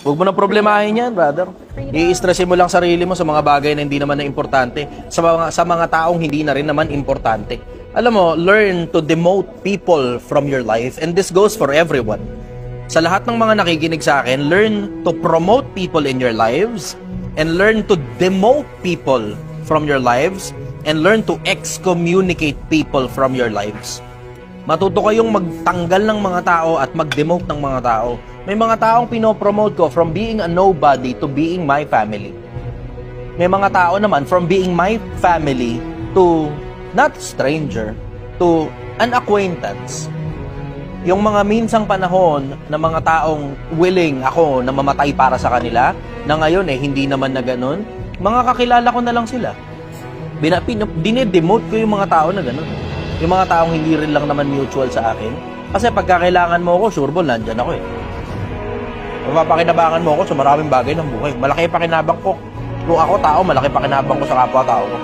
Huwag mo na problemahin yan, brother. I-stressin mo lang sarili mo sa mga bagay na hindi naman na importante, sa mga taong hindi na rin naman importante. Alam mo, learn to demote people from your life, and this goes for everyone. Sa lahat ng mga nakikinig sa akin, learn to promote people in your lives, and learn to demote people from your lives, and learn to excommunicate people from your lives. Matuto kayong magtanggal ng mga tao at mag-demote ng mga tao. May mga taong pinopromote ko from being a nobody to being my family. May mga tao naman from being my family to not stranger, to an acquaintance. Yung mga minsang panahon na mga taong willing ako na mamatay para sa kanila, na ngayon hindi naman na ganun, mga kakilala ko na lang sila. Dinedemote ko yung mga tao na ganun. Yung mga taong hindi rin lang naman mutual sa akin. Kasi pagka kailangan mo ako, sureball, nandyan ako eh. Mapapakinabangan mo ako sa maraming bagay ng buhay. Malaki pakinabang ko. Kung ako tao, malaki pakinabang ko sa kapwa-tao ko.